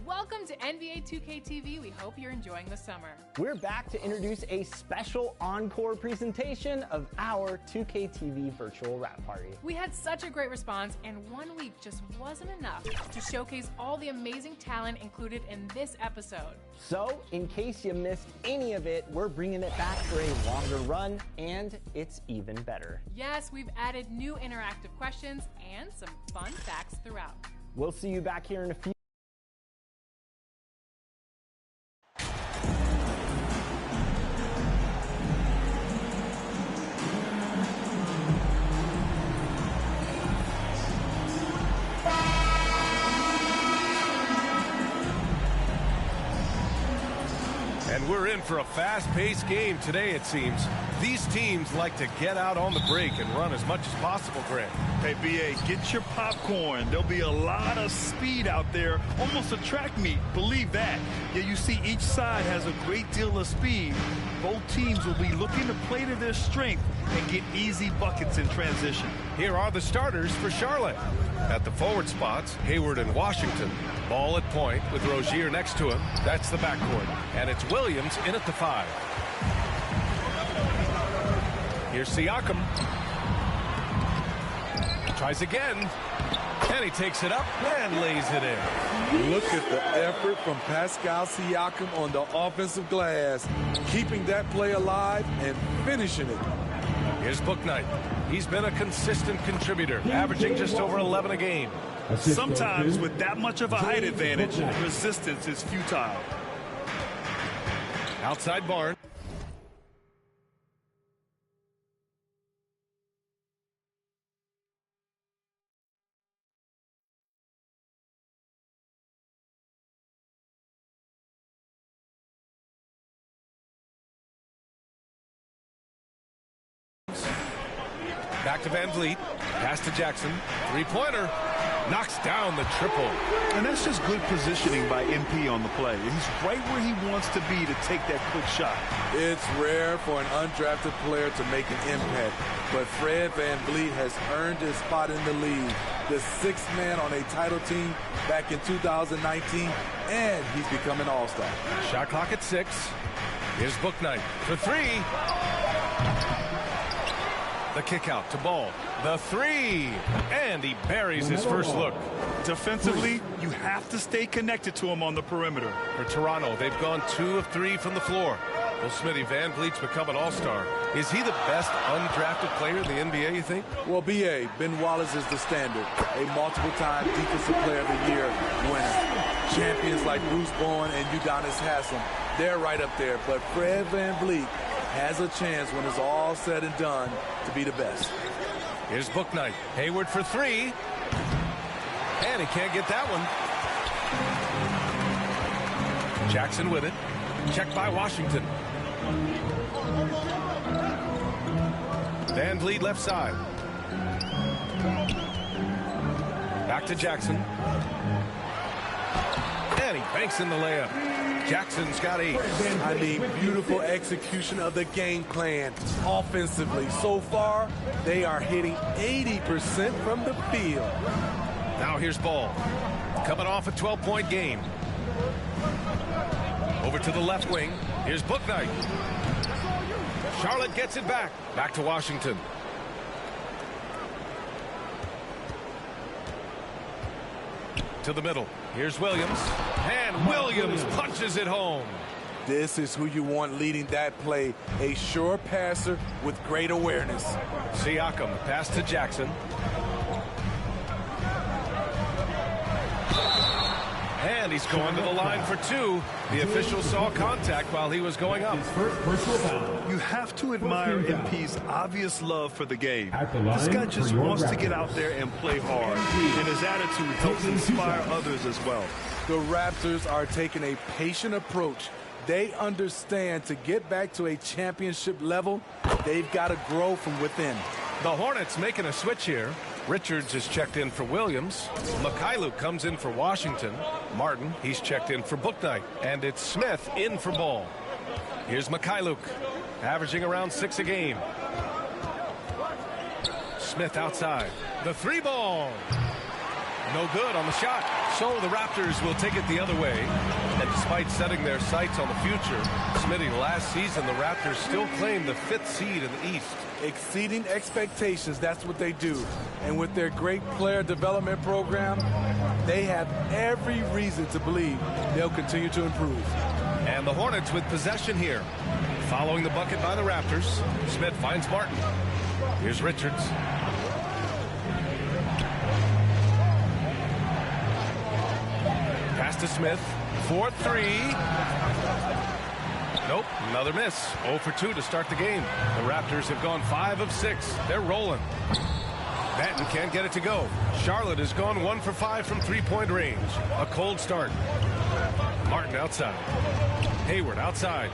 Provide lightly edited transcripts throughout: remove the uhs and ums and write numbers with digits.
Welcome to NBA 2K TV. We hope you're enjoying the summer. We're back to introduce a special encore presentation of our 2K TV virtual wrap party. We had such a great response, and 1 week just wasn't enough to showcase all the amazing talent included in this episode. So, in case you missed any of it, we're bringing it back for a longer run, and it's even better. Yes, we've added new interactive questions and some fun facts throughout. We'll see you back here in a few. And we're in for a fast-paced game today, it seems. These teams like to get out on the break and run as much as possible, Greg. Hey, B.A., get your popcorn. There'll be a lot of speed out there, almost a track meet. Believe that. Yeah, you see each side has a great deal of speed. Both teams will be looking to play to their strength and get easy buckets in transition. Here are the starters for Charlotte. At the forward spots, Hayward and Washington. Ball at point with Rozier next to him. That's the backcourt. And it's Williams in at the 5. Here's Siakam. Tries again. And he takes it up and lays it in. Look at the effort from Pascal Siakam on the offensive glass, keeping that play alive and finishing it. Here's Bouknight. He's been a consistent contributor, averaging just over 11 a game. Sometimes with that much of a height advantage, resistance is futile. Outside Barnes. Back to Van Vliet. Pass to Jackson. Three-pointer. Knocks down the triple. And that's just good positioning by MP on the play. He's right where he wants to be to take that quick shot. It's rare for an undrafted player to make an impact, but Fred Van Vliet has earned his spot in the league. The sixth man on a title team back in 2019, and he's become an all-star. Shot clock at 6. Here's Bouknight for 3. The kick out to Ball. The 3. And he buries his first look. Defensively, you have to stay connected to him on the perimeter. For Toronto, they've gone 2 of 3 from the floor. Well, Smitty, Van Vliet's become an all-star. Is he the best undrafted player in the NBA, you think? Well, B.A., Ben Wallace is the standard. A multiple-time Defensive Player of the Year winner. Champions like Bruce Bowen and Udonis Haslem, they're right up there. But Fred Van Vliet has a chance when it's all said and done to be the best. Here's Bouknight. Hayward for three. And he can't get that one. Jackson with it. Checked by Washington. Van Vliet left side. Back to Jackson. And he banks in the layup. Jackson's got 8. I mean, beautiful execution of the game plan offensively. So far, they are hitting 80% from the field. Now here's Ball. Coming off a 12-point game. Over to the left wing. Here's Bouknight. Charlotte gets it back. Back to Washington. To the middle. Here's Williams. And Williams punches it home. This is who you want leading that play. A sure passer with great awareness. Siakam, pass to Jackson. And he's going to the line for 2. The official saw contact while he was going up. You have to admire MP's obvious love for the game. This guy just wants to get out there and play hard, and his attitude helps inspire others as well. The Raptors are taking a patient approach. They understand to get back to a championship level, they've got to grow from within. The Hornets making a switch here. Richards is checked in for Williams. Mikhailuk comes in for Washington. Martin, he's checked in for Bouknight. And it's Smith in for Ball. Here's Mikhailuk, averaging around 6 a game. Smith outside. The 3 ball. No good on the shot. So the Raptors will take it the other way. And despite setting their sights on the future, Smitty, last season the Raptors still claim the 5th seed in the East. Exceeding expectations, that's what they do. And with their great player development program, they have every reason to believe they'll continue to improve. And the Hornets with possession here. Following the bucket by the Raptors, Smith finds Martin. Here's Richards. Pass to Smith. 4-3. Nope, another miss. 0 for 2 to start the game. The Raptors have gone 5 of 6. They're rolling. Banton can't get it to go. Charlotte has gone 1 for 5 from 3-point range. A cold start. Martin outside. Hayward outside.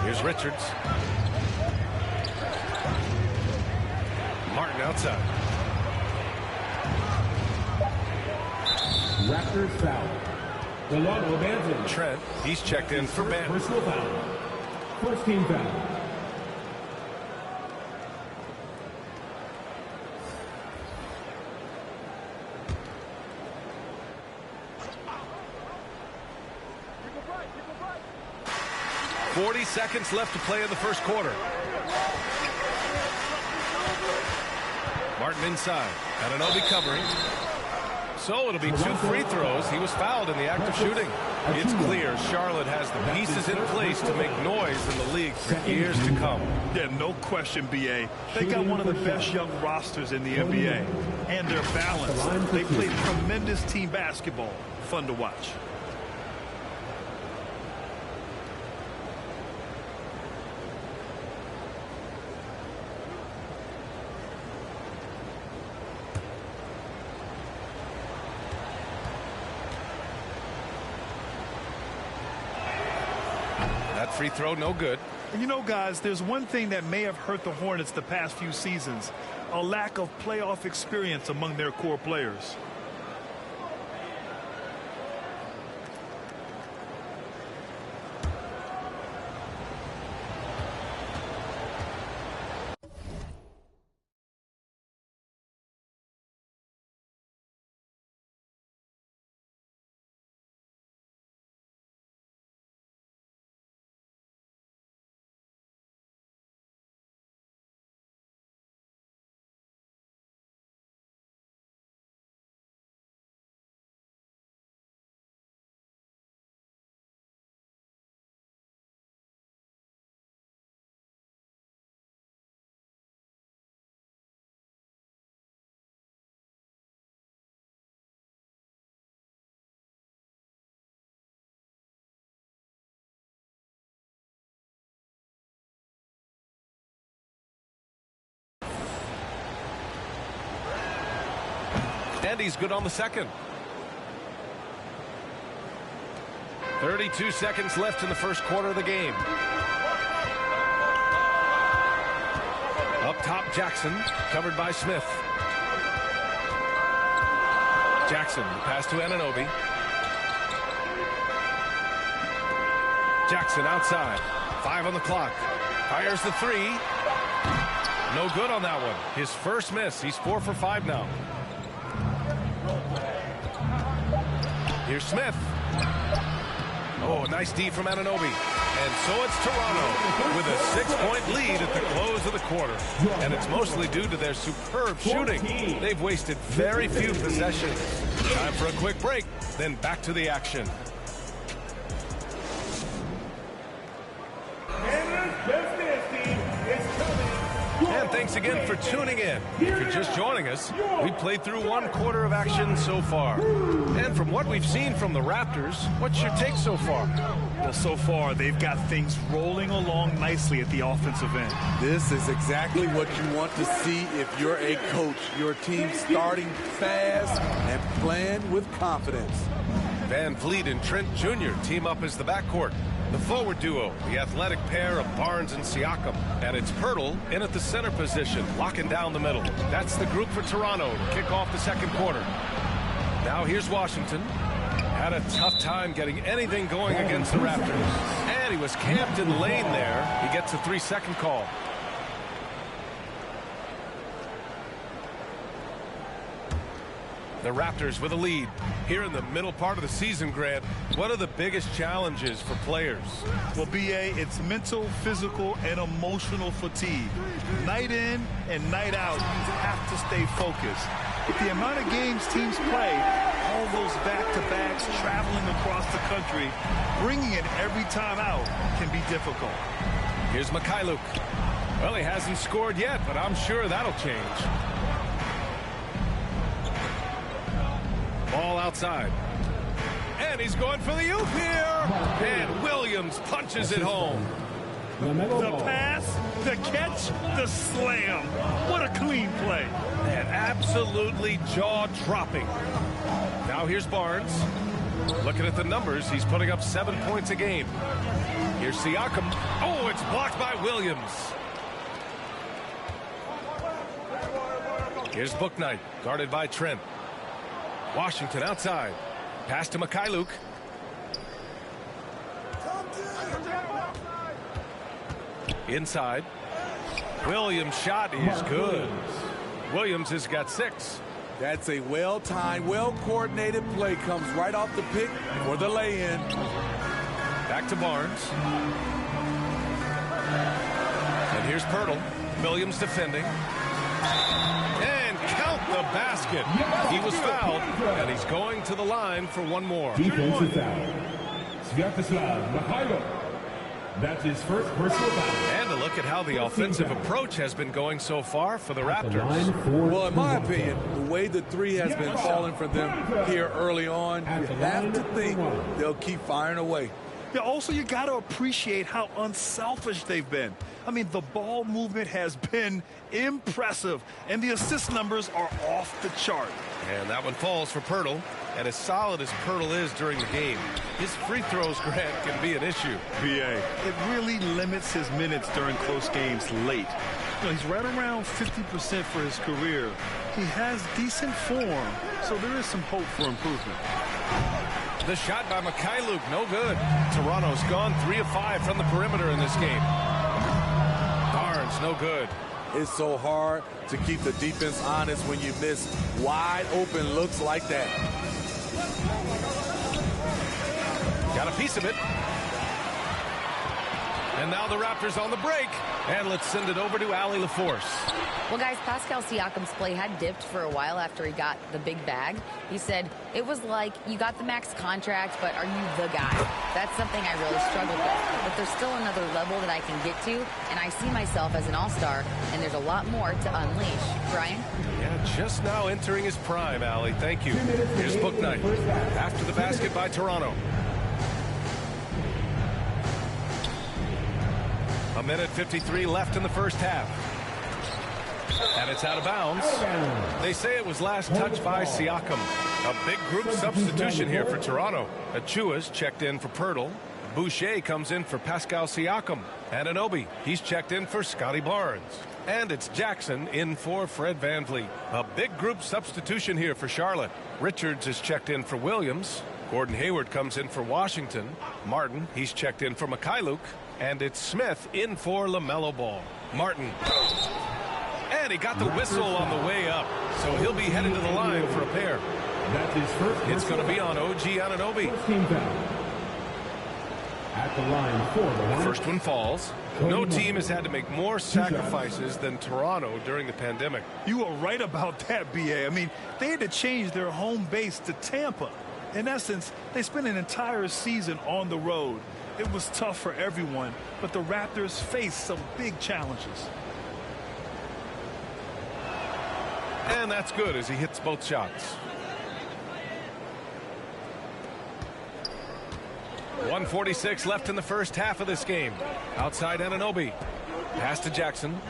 Here's Richards. Martin outside. Raptors foul. Delano Banton. Trent, he's checked in for Banton. Personal foul. First team foul. .40 seconds left to play in the first quarter. Martin inside. Anunoby covering. So it'll be 2 free throws. He was fouled in the act of shooting. It's clear Charlotte has the pieces in place to make noise in the league for years to come. Yeah, no question, B.A. They got one of the best young rosters in the NBA. And they're balanced. They play tremendous team basketball. Fun to watch. Free throw, no good. And you know, guys, there's one thing that may have hurt the Hornets the past few seasons: a lack of playoff experience among their core players. And he's good on the second. 32 seconds left in the first quarter of the game. Up top, Jackson, covered by Smith. Jackson, pass to Anunoby. Jackson outside. 5 on the clock. Fires the 3. No good on that one. His first miss. He's 4 for 5 now. Here's Smith. Oh, nice D from Anunoby. And so it's Toronto with a 6-point lead at the close of the quarter. And it's mostly due to their superb shooting. They've wasted very few possessions. Time for a quick break, then back to the action. And thanks again for tuning in. If you're just joining us, we played through 1 quarter of action so far. And from what we've seen from the Raptors, what's your take so far? Well, so far, they've got things rolling along nicely at the offensive end. This is exactly what you want to see if you're a coach. Your team starting fast and playing with confidence. Van Vliet and Trent Jr. team up as the backcourt. The forward duo, the athletic pair of Barnes and Siakam. And it's Pirtle in at the center position, locking down the middle. That's the group for Toronto to kick off the second quarter. Now here's Washington. Had a tough time getting anything going against the Raptors. And he was camped in the lane there. He gets a 3-second call. The Raptors with a lead. Here in the middle part of the season, Grant, what are the biggest challenges for players? Well, B.A., it's mental, physical, and emotional fatigue. Night in and night out, you have to stay focused. With the amount of games teams play, all those back-to-backs, traveling across the country, bringing it every time out can be difficult. Here's Mikhailuk. Well, he hasn't scored yet, but I'm sure that'll change. Ball outside. And he's going for the oop here. And Williams punches it home. The pass, the catch, the slam. What a clean play. And absolutely jaw-dropping. Now here's Barnes. Looking at the numbers, he's putting up 7 points a game. Here's Siakam. Oh, it's blocked by Williams. Here's Bouknight, guarded by Trent. Washington outside. Pass to Mikhailuk. Inside. Williams' shot is good. Williams has got 6. That's a well-timed, well-coordinated play. Comes right off the pick for the lay-in. Back to Barnes. And here's Pirtle. Williams defending. And count the basket. He was fouled, and he's going to the line for one more. Defensive foul. Sviatoslav Mikhailuk. That's his first personal foul. And a look at how the offensive approach has been going so far for the Raptors. Well, in my opinion, the way the 3 has been falling for them here early on, you have to think they'll keep firing away. Yeah, also, you got to appreciate how unselfish they've been. I mean, the ball movement has been impressive, and the assist numbers are off the chart. And that one falls for Pirtle. And as solid as Pirtle is during the game, his free throws, Grant, can be an issue. B.A., it really limits his minutes during close games late. You know, he's right around 50% for his career. He has decent form, so there is some hope for improvement. The shot by Mikhailuk, no good. Toronto's gone 3 of 5 from the perimeter in this game. Barnes, no good. It's so hard to keep the defense honest when you miss wide open looks like that. Got a piece of it. And now the Raptors on the break. And let's send it over to Allie LaForce. Well, guys, Pascal Siakam's play had dipped for a while after he got the big bag. He said, it was like, you got the max contract, but are you the guy? That's something I really struggled with. But there's still another level that I can get to, and I see myself as an all-star, and there's a lot more to unleash. Brian? Yeah, just now entering his prime, Allie. Thank you. Here's Bouknight. After the basket by Toronto. A minute 53 left in the first half. And it's out of bounds. They say it was last touched by Siakam. A big group substitution here for Toronto. Achua's checked in for Pirtle. Boucher comes in for Pascal Siakam. And Anunoby, he's checked in for Scotty Barnes. And it's Jackson in for Fred VanVleet. A big group substitution here for Charlotte. Richards is checked in for Williams. Gordon Hayward comes in for Washington. Martin, he's checked in for Mikhailuk. And it's Smith in for LaMelo Ball. Martin. And he got the whistle on the way up. So he'll be headed to the line for a pair. That's his first. It's going to be on OG Anunoby. Team foul. At the line for the First one falls. No team has had to make more sacrifices than Toronto during the pandemic. You are right about that, B.A. I mean, they had to change their home base to Tampa. In essence, they spent an entire season on the road. It was tough for everyone, but the Raptors faced some big challenges. And that's good as he hits both shots. 1:46 left in the first half of this game. Outside Anunoby. Pass to Jackson.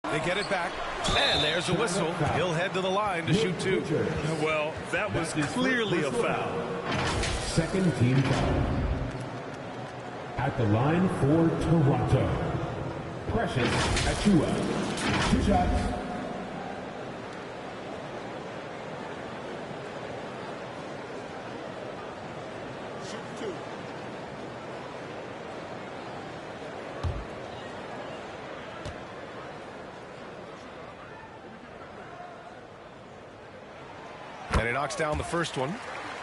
They get it back. And there's a whistle. He'll head to the line to shoot two. Well, that was clearly a foul. Second team foul. At the line for Toronto. Precious Achiuwa. 2 shots. And he knocks down the first one.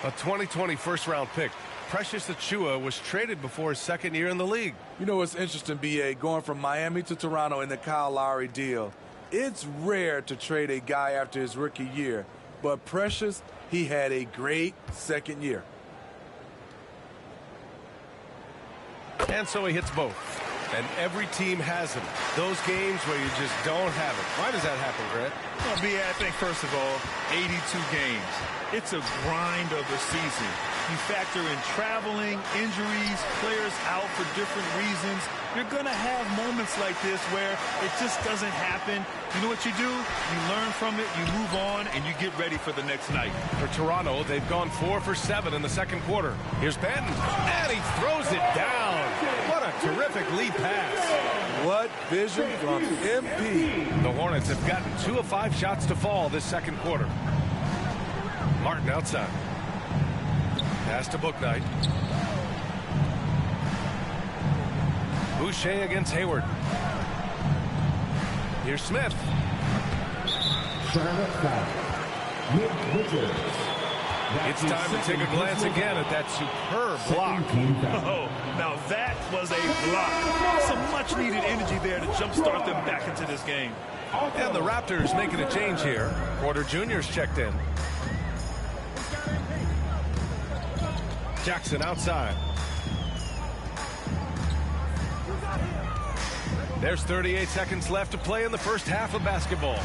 A 2020 first-round pick. Precious Achiuwa was traded before his second year in the league. You know what's interesting, B.A., going from Miami to Toronto in the Kyle Lowry deal. It's rare to trade a guy after his rookie year, but Precious, he had a great second year. And so he hits both. And every team has them. Those games where you just don't have it. Why does that happen, Grant? Well, B.A., I think, first of all, 82 games. It's a grind of a season. You factor in traveling, injuries, players out for different reasons. You're going to have moments like this where it just doesn't happen. You know what you do? You learn from it, you move on, and you get ready for the next night. For Toronto, they've gone 4 for 7 in the second quarter. Here's Benton, and he throws it down. What a terrific lead pass. What vision from MP. The Hornets have gotten 2 of 5 shots to fall this second quarter. Martin outside. Pass to Bouknight. Boucher against Hayward. Here's Smith. Charlotte foul. Nick Richards. It's time to take a glance again at that superb block. Oh, now that was a block. Some much-needed energy there to jumpstart them back into this game. And the Raptors making a change here. Porter Jr.'s checked in. Jackson outside. There's 38 seconds left to play in the first half of basketball.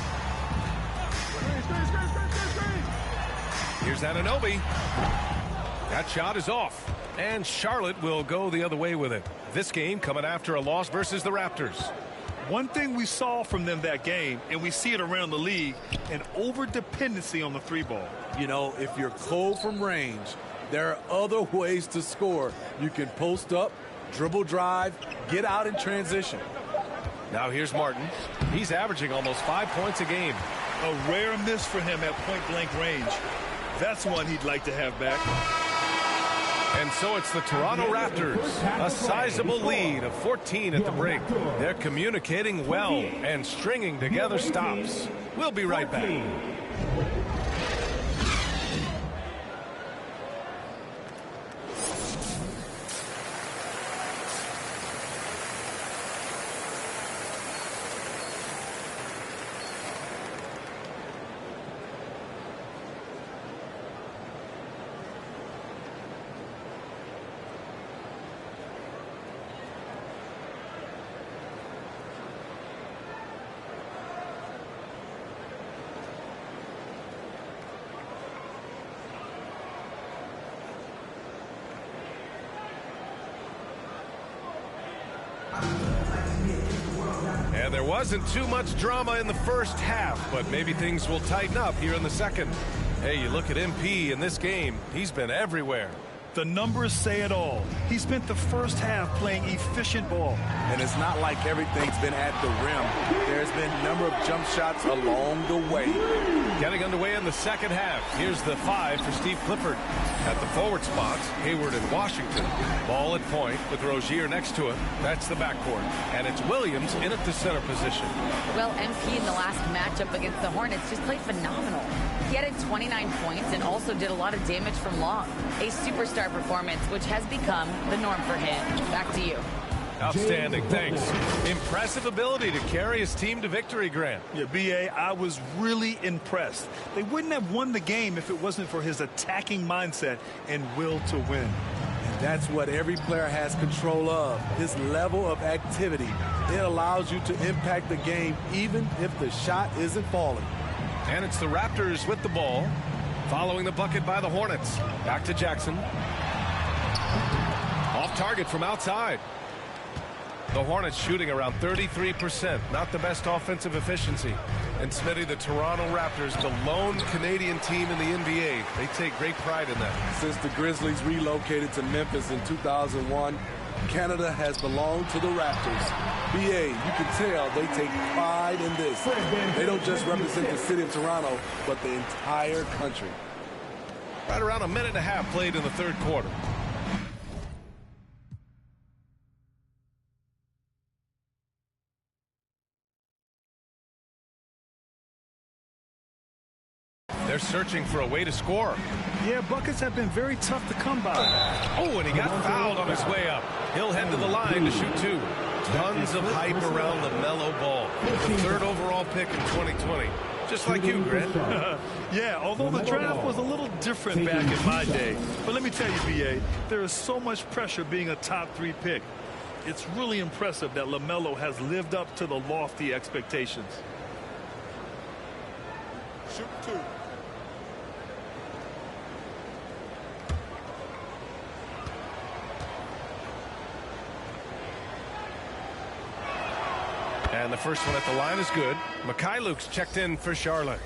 Here's Anunoby. That shot is off. And Charlotte will go the other way with it. This game coming after a loss versus the Raptors. One thing we saw from them that game, and we see it around the league, an over-dependency on the 3-ball. You know, if you're cold from range, there are other ways to score. You can post up, dribble drive, get out in transition. Now here's Martin. He's averaging almost 5 points a game. A rare miss for him at point-blank range. That's one he'd like to have back. And so it's the Toronto Raptors, a sizable lead of 14 at the break. They're communicating well and stringing together stops. We'll be right back. And there wasn't too much drama in the first half, but maybe things will tighten up here in the second. Hey, you look at MP in this game, he's been everywhere. The numbers say it all. He spent the first half playing efficient ball. And it's not like everything's been at the rim. There's been a number of jump shots along the way. Getting underway in the second half. Here's the 5 for Steve Clifford. At the forward spots, Hayward and Washington. Ball at point with Rozier next to him. That's the backcourt. And it's Williams in at the center position. Well, MP in the last matchup against the Hornets just played phenomenal. He added 29 points and also did a lot of damage from long. A superstar performance, which has become the norm for him. Back to you. Outstanding, thanks. Impressive ability to carry his team to victory, Grant. Yeah, B.A., I was really impressed. They wouldn't have won the game if it wasn't for his attacking mindset and will to win. And that's what every player has control of, his level of activity. It allows you to impact the game even if the shot isn't falling. And it's the Raptors with the ball, following the bucket by the Hornets. Back to Jackson. Off target from outside. The Hornets shooting around 33%. Not the best offensive efficiency. And Smitty, the Toronto Raptors, the lone Canadian team in the NBA. They take great pride in that. Since the Grizzlies relocated to Memphis in 2001, Canada has belonged to the Raptors. BA, you can tell they take pride in this. They don't just represent the city of Toronto, but the entire country. Right around a minute and a half played in the third quarter. They're searching for a way to score. Yeah, buckets have been very tough to come by. Oh, and he got fouled on his way up. He'll head to the line to shoot 2. Tons of hype around the mellow ball. The 3rd overall pick in 2020. Just like you, Grant. Yeah, although the draft was a little different back in my day. But let me tell you, B.A., there is so much pressure being a top 3 pick. It's really impressive that LaMelo has lived up to the lofty expectations. Shoot 2. And the first one at the line is good. Mikhailuk's checked in for Charlotte.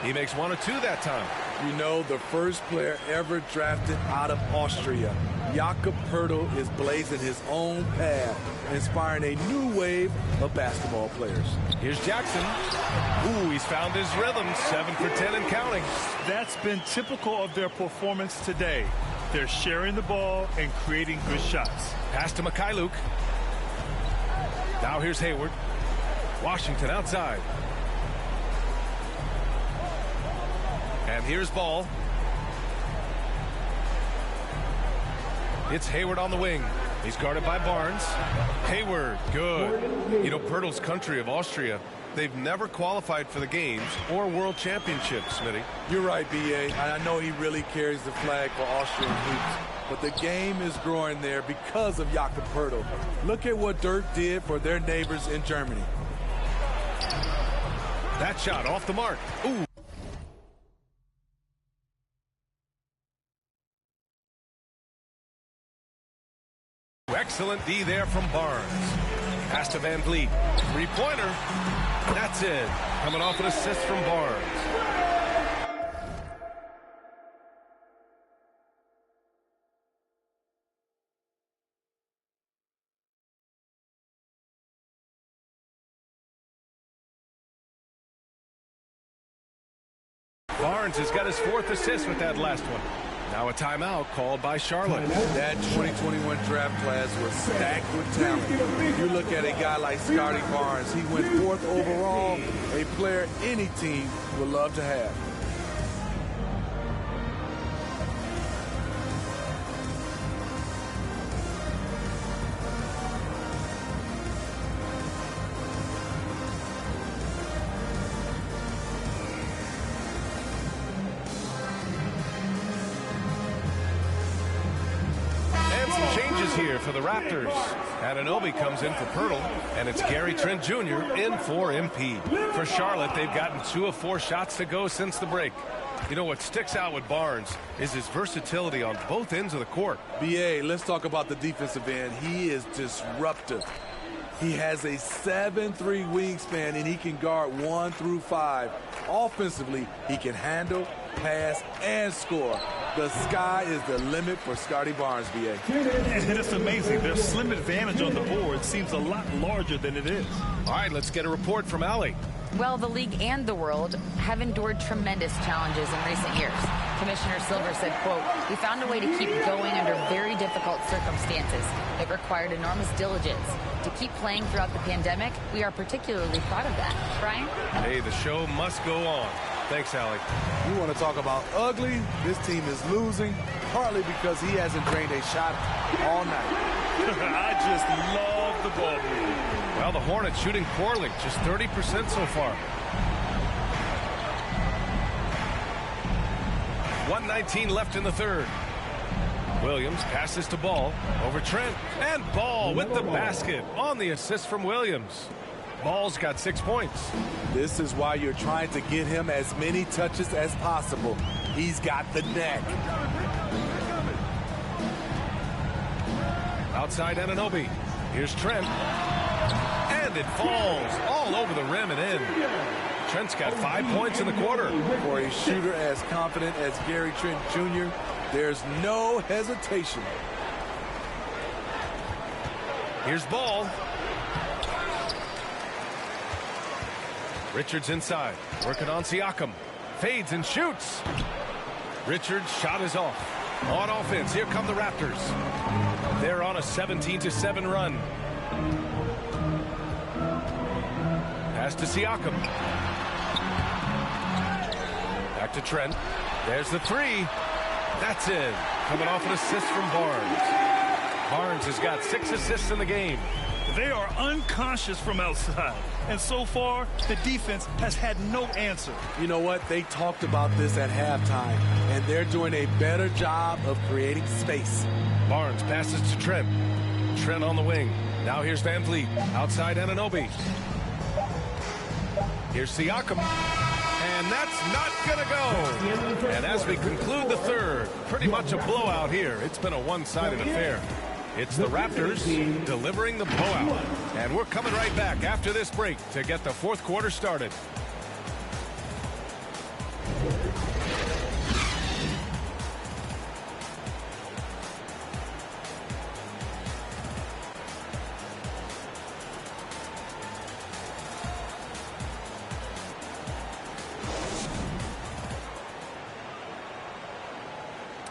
He makes 1 or 2 that time. You know, the first player ever drafted out of Austria. Jakob Poeltl is blazing his own path, inspiring a new wave of basketball players. Here's Jackson. Ooh, he's found his rhythm. 7 for 10 and counting. That's been typical of their performance today. They're sharing the ball and creating good shots. Pass to Mikhailuk. Now here's Hayward. Washington outside. And here's Ball. It's Hayward on the wing. He's guarded by Barnes. Hayward, good. You know, Poeltl's country of Austria, they've never qualified for the games or world championships, Smitty. You're right, B.A. I know he really carries the flag for Austrian hoops. But the game is growing there because of Jakob Poeltl. Look at what Dirk did for their neighbors in Germany. That shot off the mark. Ooh. Excellent D there from Barnes. Pass to Van Vliet. 3-pointer. That's it. Coming off an assist from Barnes. Barnes has got his 4th assist with that last one. Now a timeout called by Charlotte. That 2021 draft class was stacked with talent. You look at a guy like Scotty Barnes. He went 4th overall, a player any team would love to have. got some changes here for the Raptors. Anunoby comes in for Pirtle, and it's Gary Trent Jr. in for MP. For Charlotte, they've gotten 2 of 4 shots to go since the break. You know, what sticks out with Barnes is his versatility on both ends of the court. BA, let's talk about the defensive end. He is disruptive. He has a 7'3" wingspan, and he can guard 1 through 5. Offensively, he can handle, pass, and score. The sky is the limit for Scotty Barnes, BA. And it's amazing. Their slim advantage on the board seems a lot larger than it is. All right, let's get a report from Allie. Well, the league and the world have endured tremendous challenges in recent years. Commissioner Silver said, quote, "We found a way to keep going under very difficult circumstances. It required enormous diligence. To keep playing throughout the pandemic, we are particularly proud of that." Brian? Hey, the show must go on. Thanks, Allie. You want to talk about ugly? This team is losing, partly because he hasn't drained a shot all night. I just love the ball movement. Well, the Hornets shooting poorly, just 30% so far. 1:19 left in the third. Williams passes to Ball over Trent, and Ball with the basket on the assist from Williams. Ball's got 6 points. This is why you're trying to get him as many touches as possible. He's got the neck. Outside Anunoby. Here's Trent. And it falls all over the rim and in. Trent's got 5 points in the quarter. For a shooter as confident as Gary Trent Jr., there's no hesitation. Here's Ball. Richards inside, working on Siakam. Fades and shoots. Richards' shot is off. On offense, here come the Raptors. They're on a 17-7 run. Pass to Siakam. Back to Trent. There's the three. That's in. Coming off an assist from Barnes. Barnes has got 6 assists in the game. They are unconscious from outside. And so far, the defense has had no answer. You know what? They talked about this at halftime, and they're doing a better job of creating space. Barnes passes to Trent. Trent on the wing. Now here's Van Vliet. Outside Anunoby. Here's Siakam. And that's not going to go. And as we conclude the third, pretty much a blowout here. It's been a one-sided affair. It's the Raptors delivering the blowout. And we're coming right back after this break to get the fourth quarter started.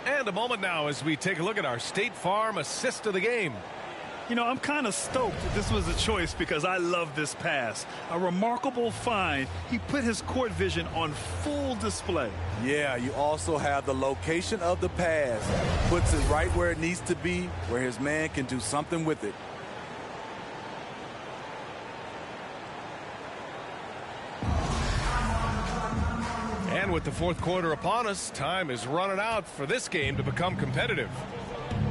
And a moment now as we take a look at our State Farm assist of the game. You know, I'm kind of stoked that this was a choice because I love this pass. A remarkable find. He put his court vision on full display. Yeah, you also have the location of the pass. Puts it right where it needs to be, where his man can do something with it. And with the fourth quarter upon us, time is running out for this game to become competitive.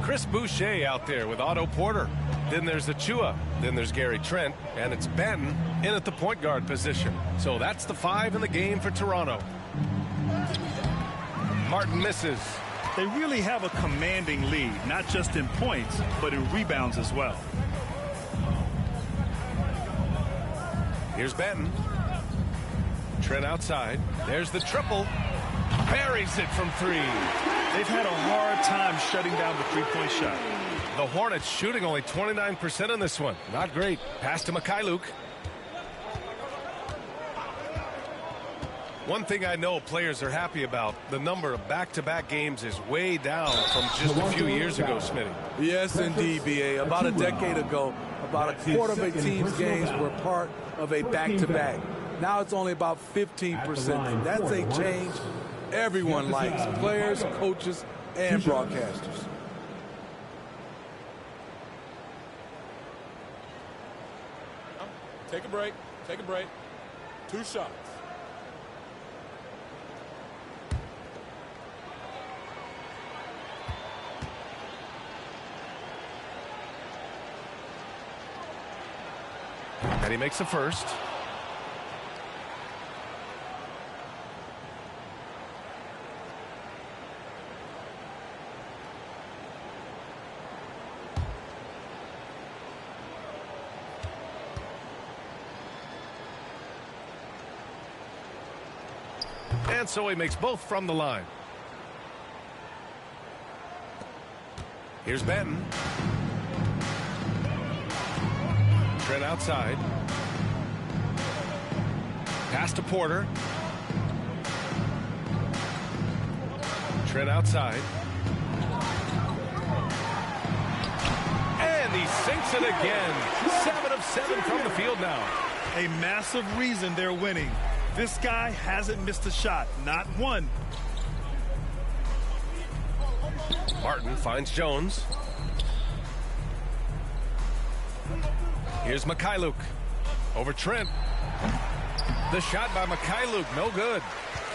Chris Boucher out there with Otto Porter. Then there's Achua. Then there's Gary Trent. And it's Benton in at the point guard position. So that's the 5 in the game for Toronto. Martin misses. They really have a commanding lead, not just in points, but in rebounds as well. Here's Benton. Trent outside. There's the triple. Buries it from 3. They've had a hard time shutting down the three-point shot. The Hornets shooting only 29% in this one. Not great. Pass to Mikhailuk. One thing I know players are happy about, the number of back-to-back games is way down from just a few years ago, Smitty. Yes, indeed, B.A. About a decade ago, about a quarter of a team's games were part of a back-to-back. Now it's only about 15%. That's a change everyone likes, players, coaches, and broadcasters. Take a break. Take a break. 2 shots. And he makes the first. And so he makes both from the line. Here's Benton. Trent outside. Pass to Porter. Trent outside. And he sinks it again. 7 of 7 from the field now. A massive reason they're winning. This guy hasn't missed a shot, not one. Martin finds Jones. Here's Mikhailuk over Trent. The shot by Mikhailuk, no good.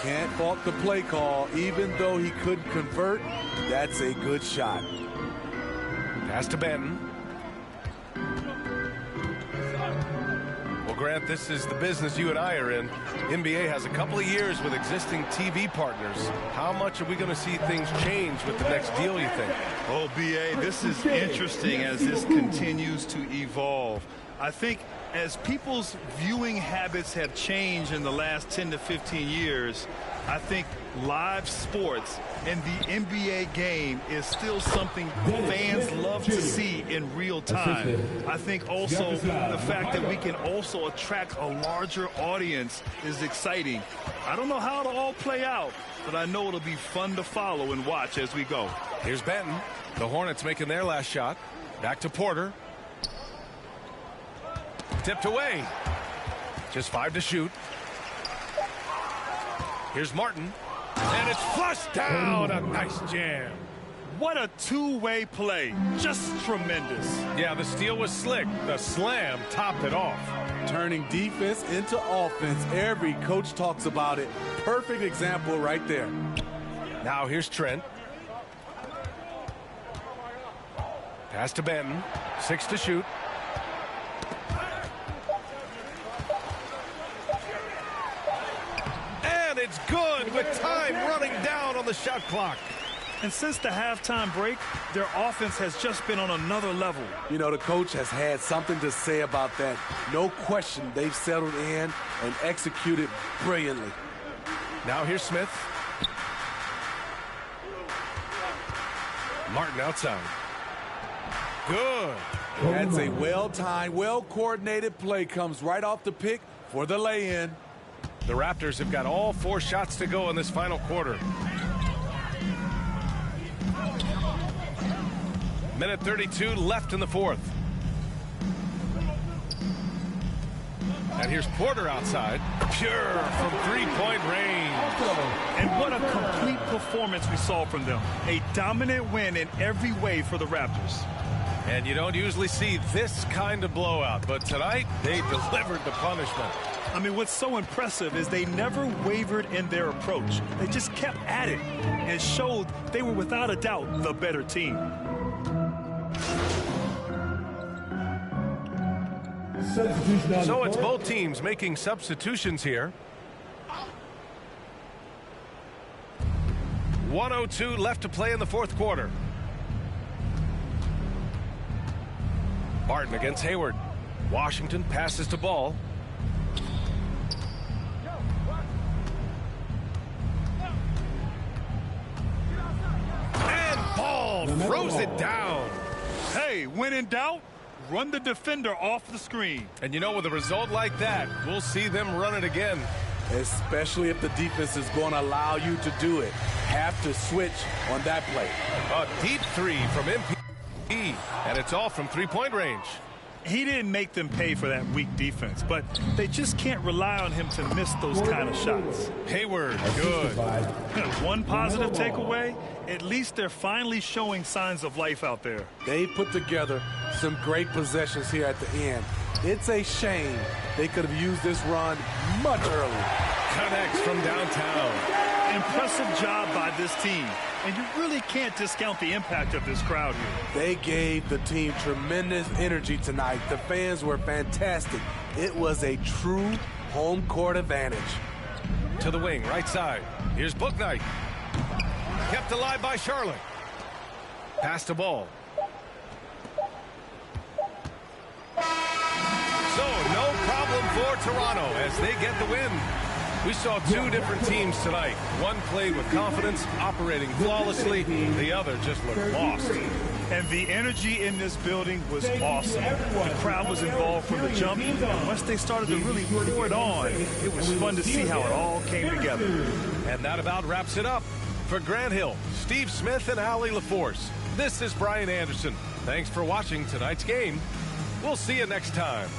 Can't fault the play call. Even though he couldn't convert, that's a good shot. Pass to Benton. Well, Grant, this is the business you and I are in. NBA has a couple of years with existing TV partners. How much are we going to see things change with the next deal, you think? Oh, B.A., this is interesting as this continues to evolve. I think as people's viewing habits have changed in the last 10 to 15 years, I think live sports and the NBA game is still something fans love to see in real time. I think also the fact that we can also attract a larger audience is exciting. I don't know how it'll all play out, but I know it'll be fun to follow and watch as we go. Here's Benton. The Hornets making their last shot. Back to Porter. Tipped away. Just 5 to shoot. Here's Martin. And it's flushed down. A nice jam. What a two-way play. Just tremendous. Yeah, the steal was slick. The slam topped it off. Turning defense into offense. Every coach talks about it. Perfect example right there. Now here's Trent. Pass to Benton. 6 to shoot. And it's good with time running down on the shot clock. And since the halftime break, their offense has just been on another level. You know, the coach has had something to say about that. No question, they've settled in and executed brilliantly. Now here's Smith. Martin outside. Good. That's a well-timed, well-coordinated play. Comes right off the pick for the lay-in. The Raptors have got all 4 shots to go in this final quarter. Minute 32 left in the fourth. And here's Porter outside. Pure from three-point range. And what a complete performance we saw from them. A dominant win in every way for the Raptors. And you don't usually see this kind of blowout, but tonight they delivered the punishment. I mean, what's so impressive is they never wavered in their approach. They just kept at it and showed they were without a doubt the better team. So it's both teams making substitutions here. 1:02 left to play in the fourth quarter. Martin against Hayward. Washington passes to Ball. And Ball throws it down. Hey, when in doubt, run the defender off the screen. And you know, with a result like that, we'll see them run it again. Especially if the defense is going to allow you to do it. Have to switch on that play. A deep three from MP, and it's all from three-point range. He didn't make them pay for that weak defense, but they just can't rely on him to miss those kind of shots. Hayward, good. One positive takeaway, at least they're finally showing signs of life out there. They put together some great possessions here at the end. It's a shame they could have used this run much earlier. Connects from downtown. Impressive job by this team. And you really can't discount the impact of this crowd here. They gave the team tremendous energy tonight. The fans were fantastic. It was a true home court advantage. To the wing, right side. Here's Bouknight. Kept alive by Charlotte. Pass the ball. So, no problem for Toronto as they get the win. We saw two different teams tonight. One played with confidence, operating flawlessly. The other just looked lost. And the energy in this building was awesome. The crowd was involved from the jump. And once they started to really pour it on, it was fun to see how it all came together. And that about wraps it up. For Grant Hill, Steve Smith, and Allie LaForce, this is Brian Anderson. Thanks for watching tonight's game. We'll see you next time.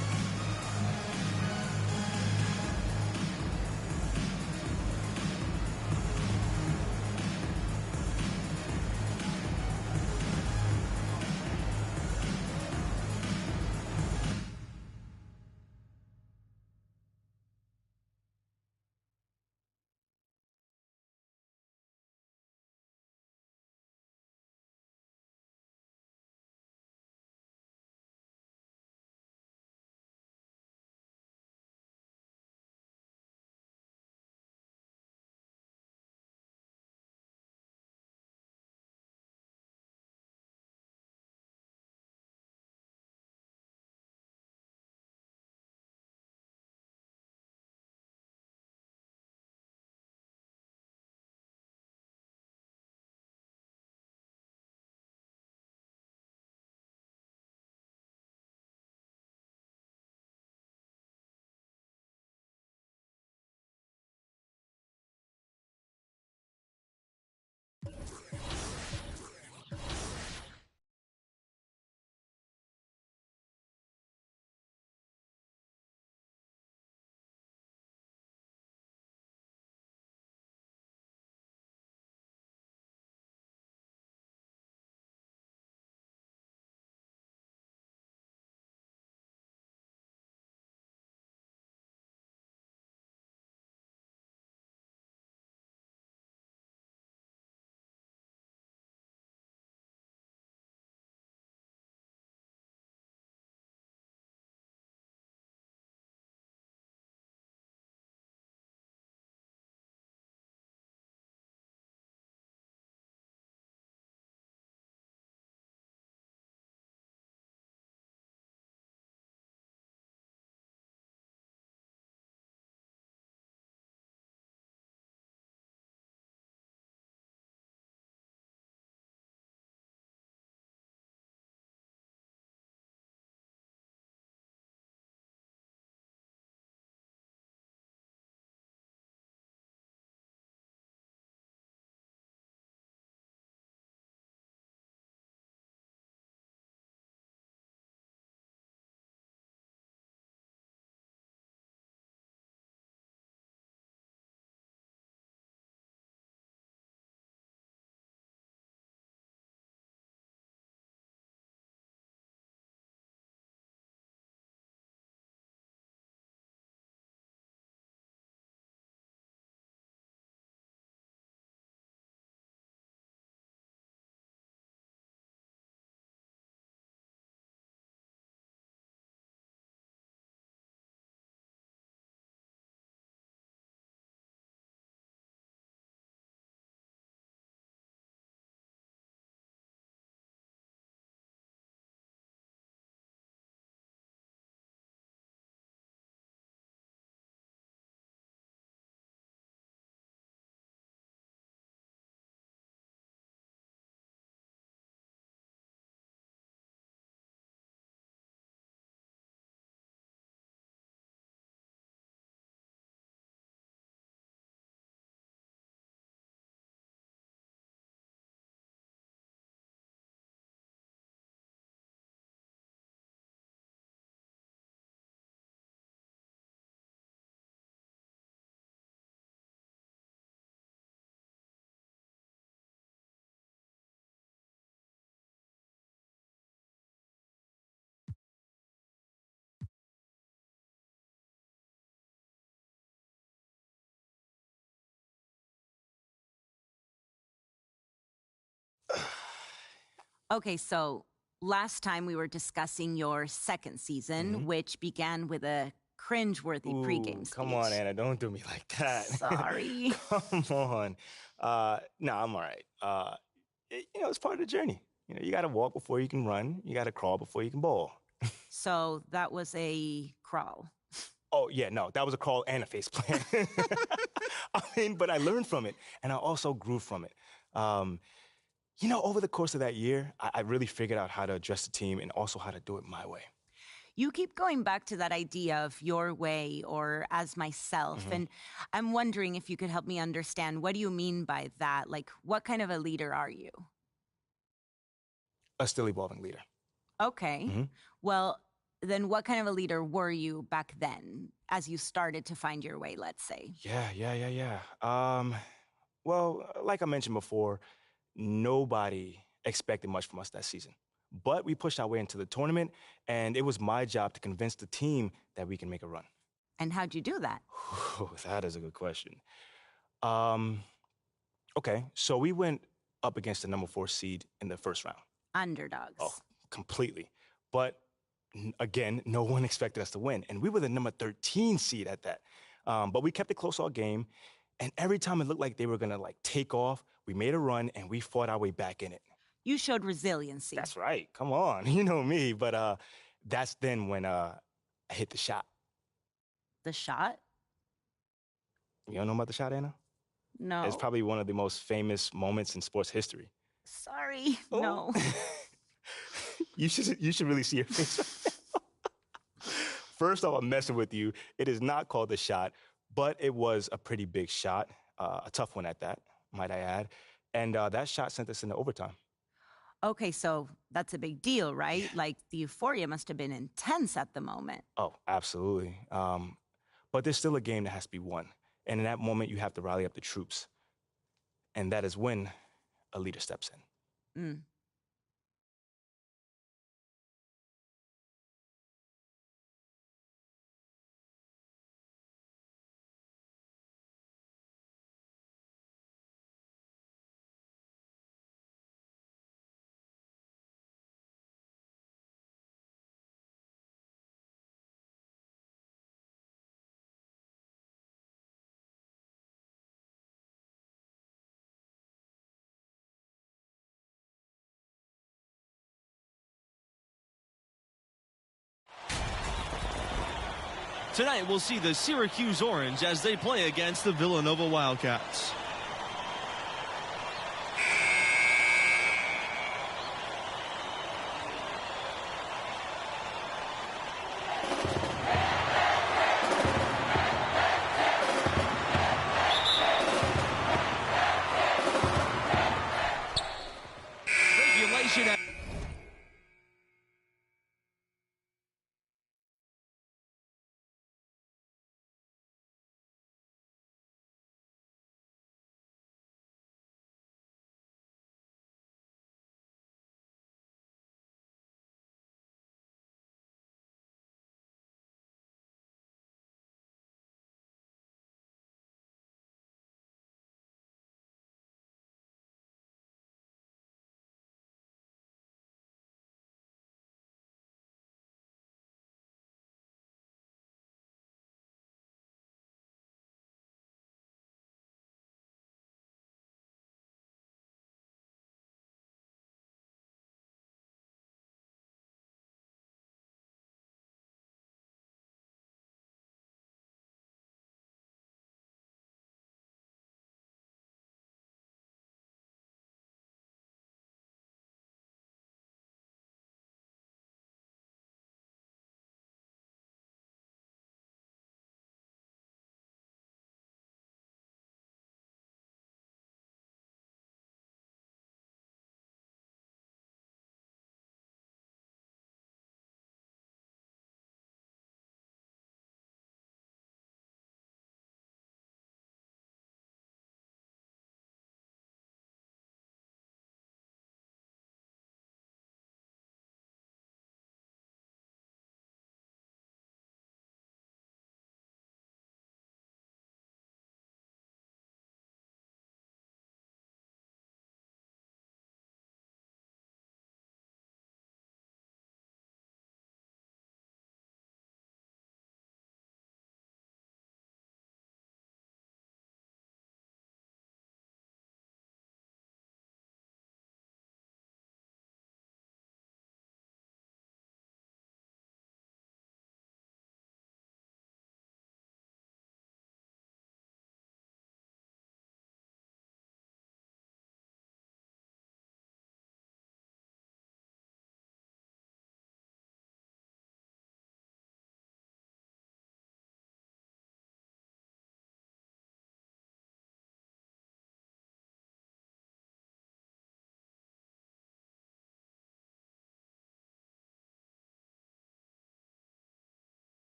Okay, so last time we were discussing your second season, which began with a cringeworthy pregame speech. Come on, Anna, don't do me like that. Sorry. Come on. No, I'm all right. It's part of the journey. You got to walk before you can run. You got to crawl before you can bowl. So that was a crawl. Oh, yeah, no, that was a crawl and a face plant. But I learned from it, and I also grew from it. Over the course of that year, I really figured out how to address the team and also how to do it my way. You keep going back to that idea of your way or as myself, and I'm wondering if you could help me understand, what do you mean by that? Like, what kind of a leader are you? A still evolving leader. Okay. Well, then what kind of a leader were you back then as you started to find your way, let's say? Yeah. Well, like I mentioned before, nobody expected much from us that season. But we pushed our way into the tournament, and it was my job to convince the team that we can make a run. And how'd you do that? That is a good question. Okay, so we went up against the number 4 seed in the first round. Underdogs. Oh, completely. But again, no one expected us to win. And we were the number 13 seed at that. But we kept it close all game. And every time it looked like they were going to take off, we made a run and we fought our way back in it. You showed resiliency. That's right. Come on. You know me. But that's then when I hit the shot. The shot? You don't know about the shot, Anna? No. It's probably one of the most famous moments in sports history. Sorry. Oh. No. You should really see your face. First off, I'm messing with you. It is not called the shot, but it was a pretty big shot, a tough one at that, might I add. And that shot sent us into overtime. Okay, so that's a big deal, right? Like, the euphoria must have been intense at the moment. Oh, absolutely. But there's still a game that has to be won. And in that moment, you have to rally up the troops. And that is when a leader steps in. Tonight, we'll see the Syracuse Orange as they play against the Villanova Wildcats.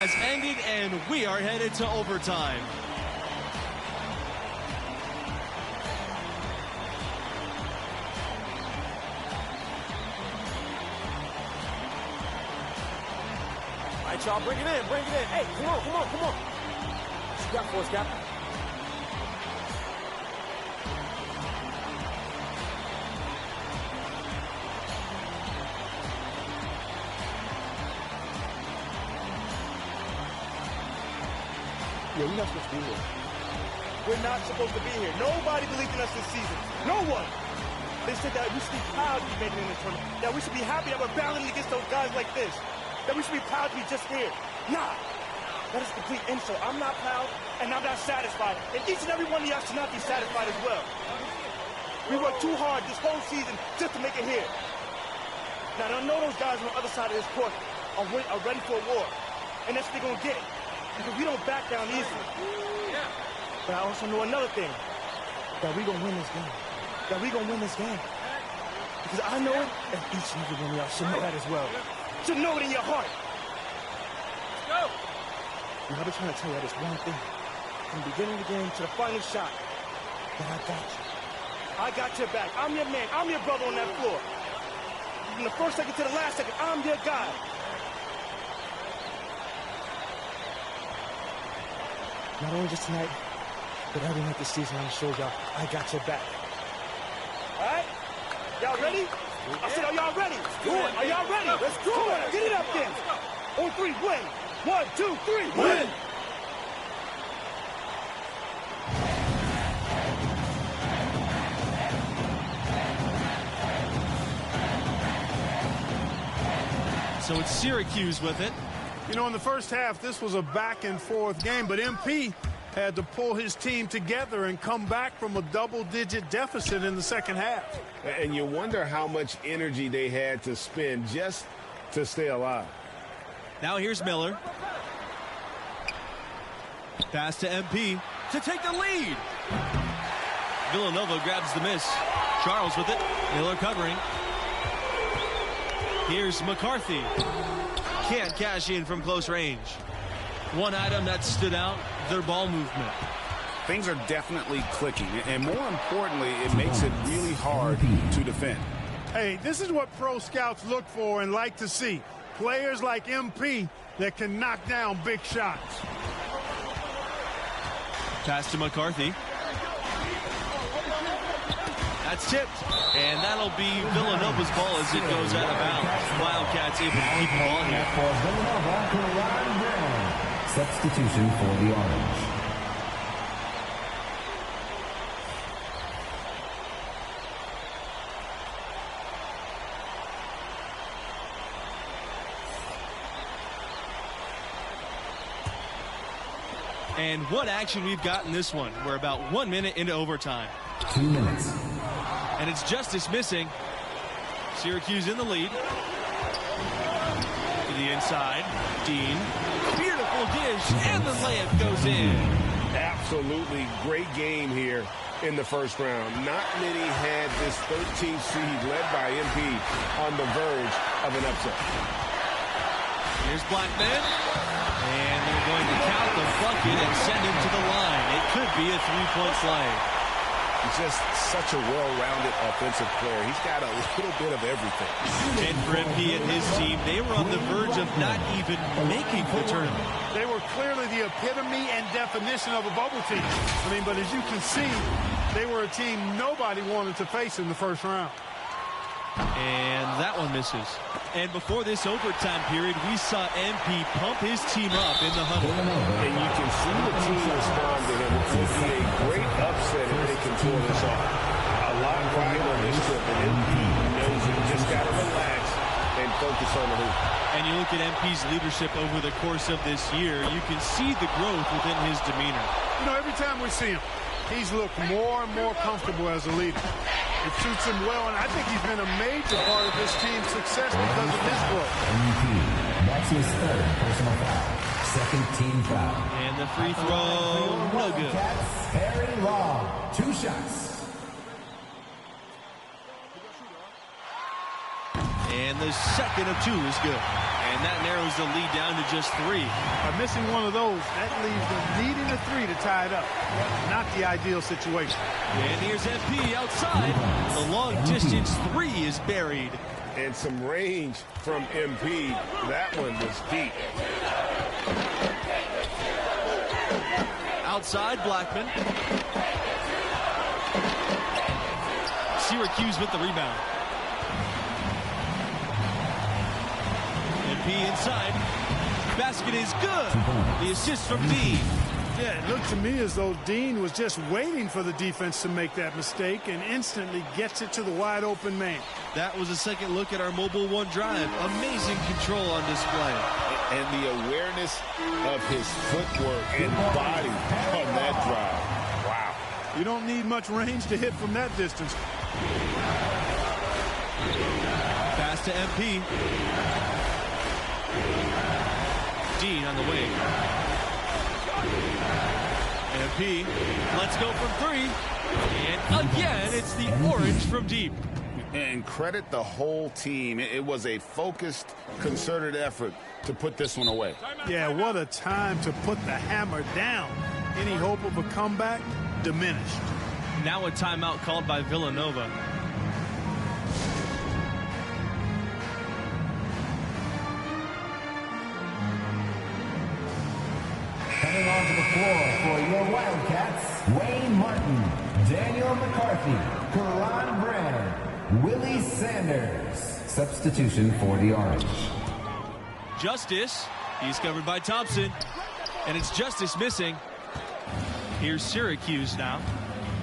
has ended, and we are headed to overtime. All right, y'all, bring it in, bring it in. Hey, come on, come on, come on. What you got for us, Captain? Yeah, we're not supposed to be here. We're not supposed to be here. Nobody believed in us this season. No one. They said that we should be proud to be making it in the tournament. That we should be happy that we're battling against those guys like this. That we should be proud to be just here. Nah. That is a complete insult. I'm not proud, and I'm not satisfied. And each and every one of y'all should not be satisfied as well. We worked too hard this whole season just to make it here. Now, I know those guys on the other side of this court are ready for a war. And that's what they're going to get. Because we don't back down easily. But I also know another thing. That we're going to win this game. That we're going to win this game. Because I know it, and each and every one of y'all should know that as well. Should know it in your heart. Let's go. And I've been trying to tell you this one thing. From the beginning of the game to the final shot. That I got you. I got your back. I'm your man. I'm your brother on that floor. From the first second to the last second, I'm your guy. Not only just tonight, but every night this season, I'm sure y'all, I got your back. All right? Y'all ready? I said, are y'all ready? Are y'all ready? Let's go. Come on, get it up then. On three, win. 1, 2, 3, win. So it's Syracuse with it. You know, in the first half, this was a back-and-forth game, but MP had to pull his team together and come back from a double-digit deficit in the second half. And you wonder how much energy they had to spend just to stay alive. Now here's Miller. Pass to MP to take the lead. Villanova grabs the miss. Charles with it. Miller covering. Here's McCarthy. Can't cash in from close range. One item that stood out, their ball movement. Things are definitely clicking, and more importantly, it makes it really hard to defend. Hey, this is what pro scouts look for and like to see. Players like MP that can knock down big shots. Pass to McCarthy. That's tipped, and that'll be Villanova's ball as it goes out of bounds. Wildcats able to keep the ball here. For Villanova, substitution for the Orange. And what action we've got in this one. We're about 1 minute into overtime. 2 minutes. And it's Justice missing. Syracuse in the lead. To the inside. Dean. Beautiful dish. And the layup goes in. Absolutely great game here in the first round. Not many had this 13th seed led by MP on the verge of an upset. Here's Blackman. And they're going to count the bucket and send him to the line. It could be a three-point play. He's just such a well-rounded offensive player. He's got a little bit of everything. And for MP and his team, they were on the verge of not even making the tournament. They were clearly the epitome and definition of a bubble team. I mean, but as you can see, they were a team nobody wanted to face in the first round. And that one misses. And before this overtime period, we saw MP pump his team up in the huddle. And you can see the team respond to him. It will be a great upset if they can pull this off. A lot riding on this trip, and MP knows you just got to relax and focus on the hoop. And you look at MP's leadership over the course of this year, you can see the growth within his demeanor. You know, every time we see him, he's looked more and more comfortable as a leader. It suits him well, and I think he's been a major part of this team's success because of his growth. MVP, that's his third personal foul. Second team foul. And the free throw, no good. Harry Long, 2 shots. And the second of 2 is good. And that narrows the lead down to just 3. By missing one of those, that leaves them needing a 3 to tie it up. Not the ideal situation. And here's MP outside. The long-distance 3 is buried. And some range from MP. That one was deep. Outside, Blackman. Syracuse with the rebound. MP inside. Basket is good. The assist from Dean. Yeah, it looked to me as though Dean was just waiting for the defense to make that mistake and instantly gets it to the wide open man. That was a second look at our Mobile One drive. Amazing control on display. And the awareness of his footwork and body on that drive. Wow. You don't need much range to hit from that distance. Pass to MP. Dean on the wing. MP, let's go from 3. And again, it's the orange from deep. And credit the whole team. It was a focused, concerted effort to put this one away. Yeah, what a time to put the hammer down. Any hope of a comeback? Diminished. Now a timeout called by Villanova. Coming onto the floor for your Wildcats, Wayne Martin, Daniel McCarthy, Karan Brand, Willie Sanders. Substitution for the Orange. Justice. He's covered by Thompson. And it's Justice missing. Here's Syracuse now.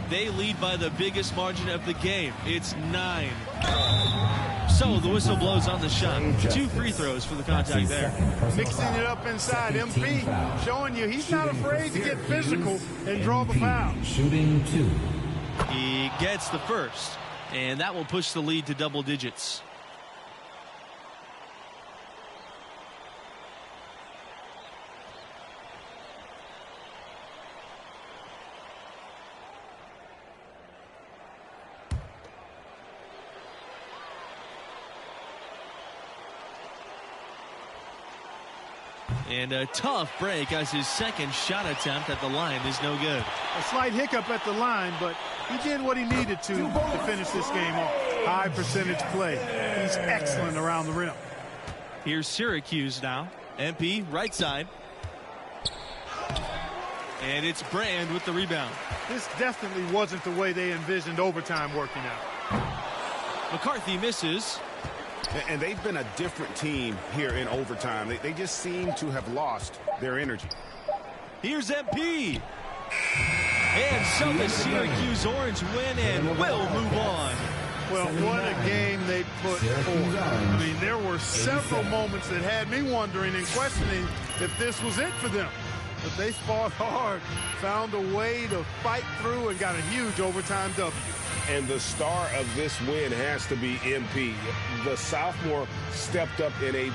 They lead by the biggest margin of the game. It's 9. So the whistle blows on the shot. 2 free throws for the contact there. Mixing it up inside. MP showing you he's not afraid to get physical and draw the foul. Shooting 2. He gets the first. And that will push the lead to double digits. And a tough break as his second shot attempt at the line is no good. A slight hiccup at the line, but he did what he needed to finish this game off. High percentage play. He's excellent around the rim. Here's Syracuse now. MP right side. And it's Brand with the rebound. This definitely wasn't the way they envisioned overtime working out. McCarthy misses. And they've been a different team here in overtime. They just seem to have lost their energy. Here's MP. And so the Syracuse Orange win and will move on. Well, what a game they put forth. I mean, there were several moments that had me wondering and questioning if this was it for them. But they fought hard, found a way to fight through, and got a huge overtime W. And the star of this win has to be MP. The sophomore stepped up in a...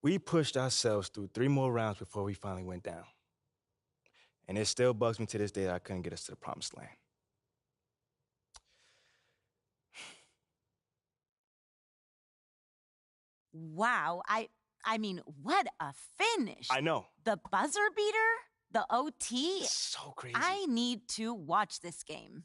We pushed ourselves through 3 more rounds before we finally went down. And it still bugs me to this day that I couldn't get us to the promised land. Wow. I mean, what a finish. I know. The buzzer beater, the OT. It's so crazy. I need to watch this game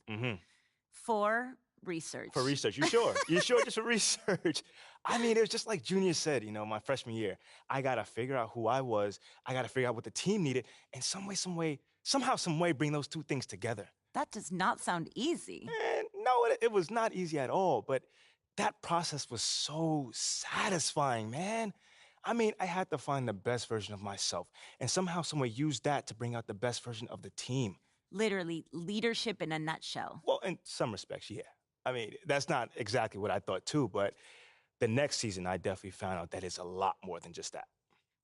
for research. For research. You sure? You sure just for research? I mean, it was just like Junior said, you know, my freshman year. I got to figure out who I was. I got to figure out what the team needed. And somehow, some way, bring those 2 things together. That does not sound easy. No, it was not easy at all. But that process was so satisfying, man. I mean, I had to find the best version of myself. And somehow, some way, use that to bring out the best version of the team. Literally, leadership in a nutshell. Well, in some respects, yeah. I mean, that's not exactly what I thought, too. But the next season, I definitely found out that it's a lot more than just that.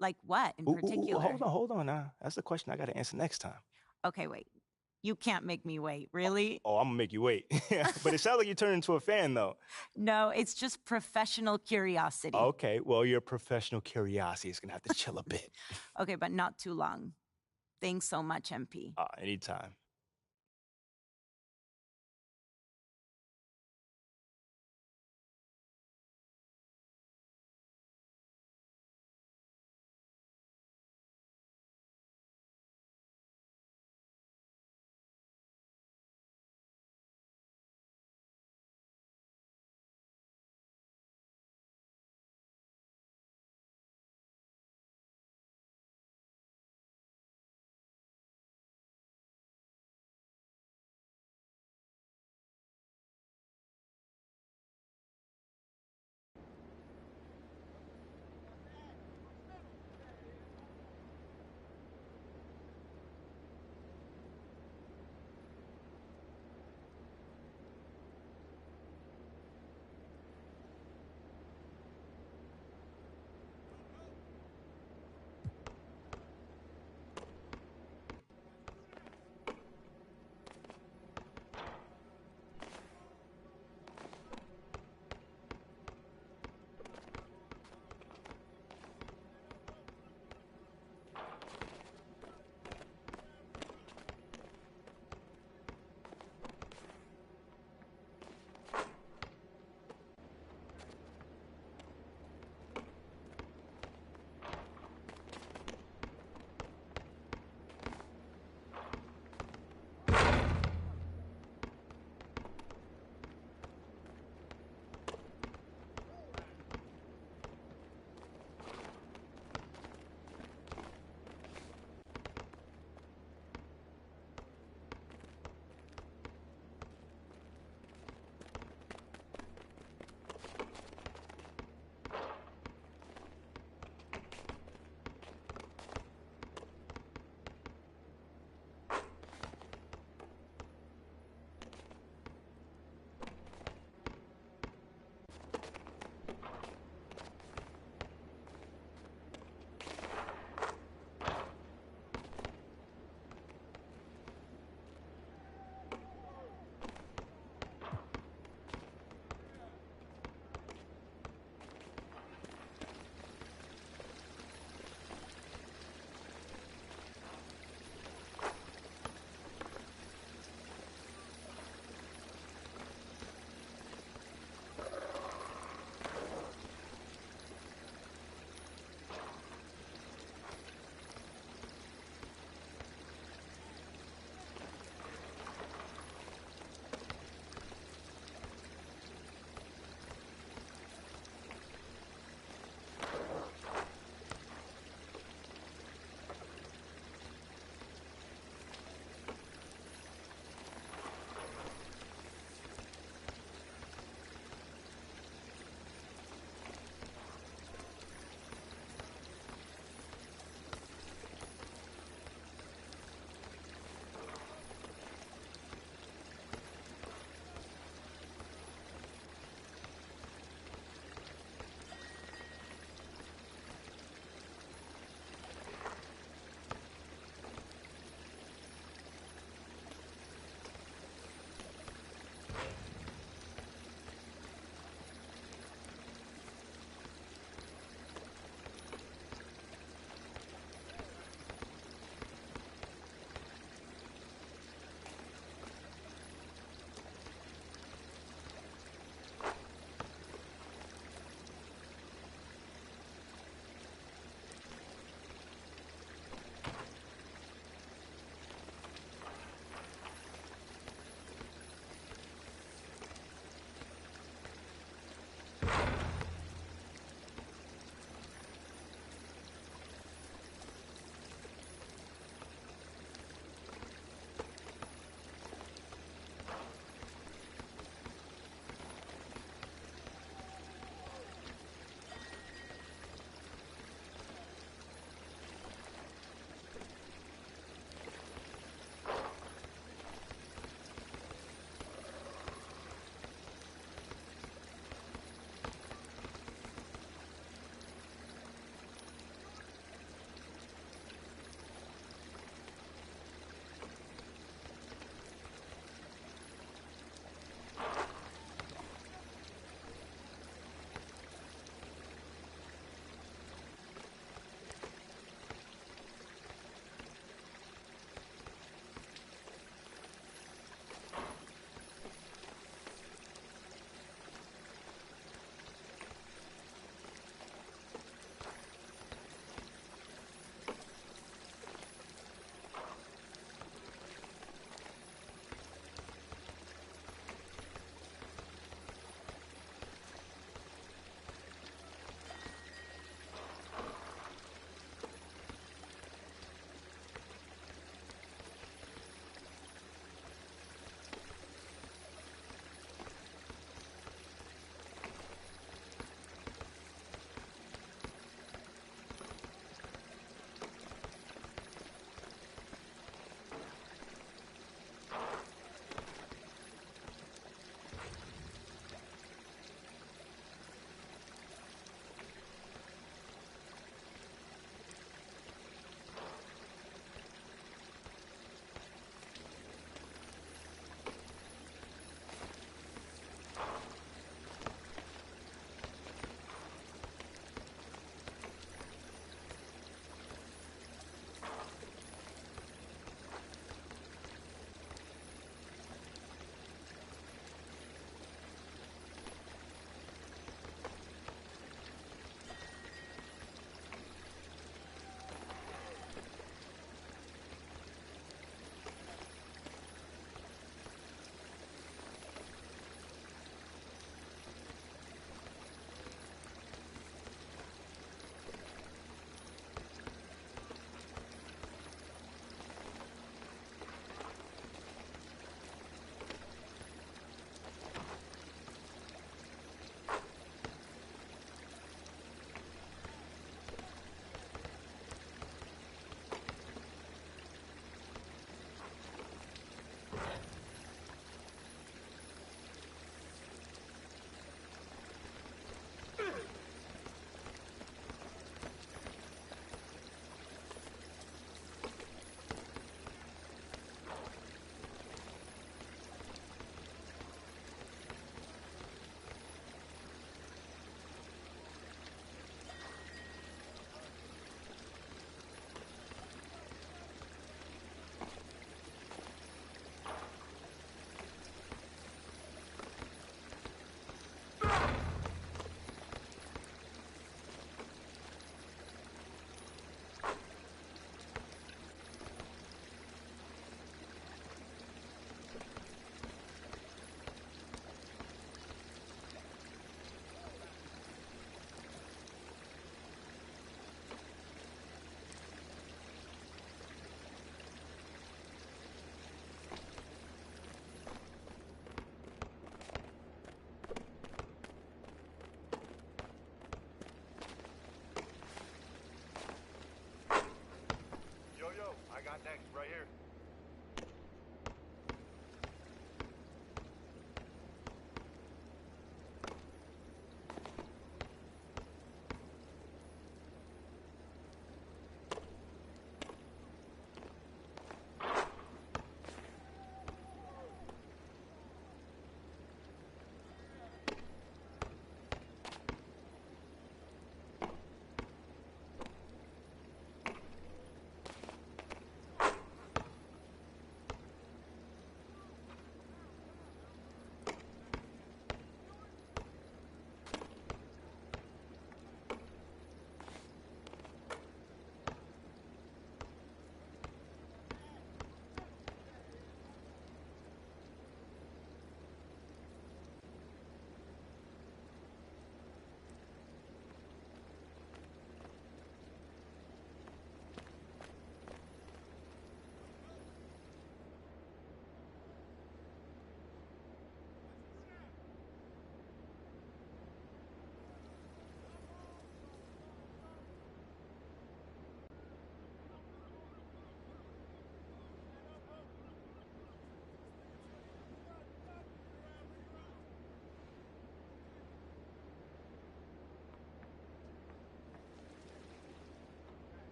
Like what in particular? Hold on now. That's the question I got to answer next time. Okay, wait. You can't make me wait, really? Oh, I'm gonna make you wait. But it sounds like you turned into a fan, though. No, it's just professional curiosity. Okay, well, your professional curiosity is gonna have to chill a bit. Okay, but not too long. Thanks so much, MP. Anytime.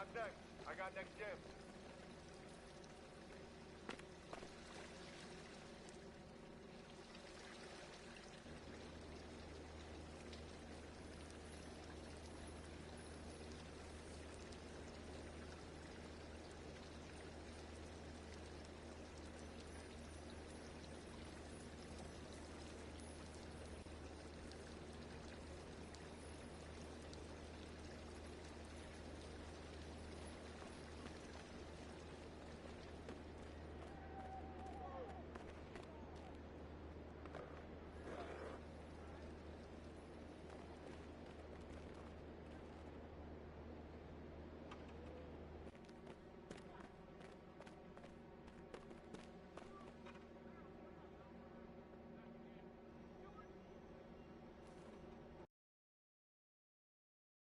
Contact. I got next gen.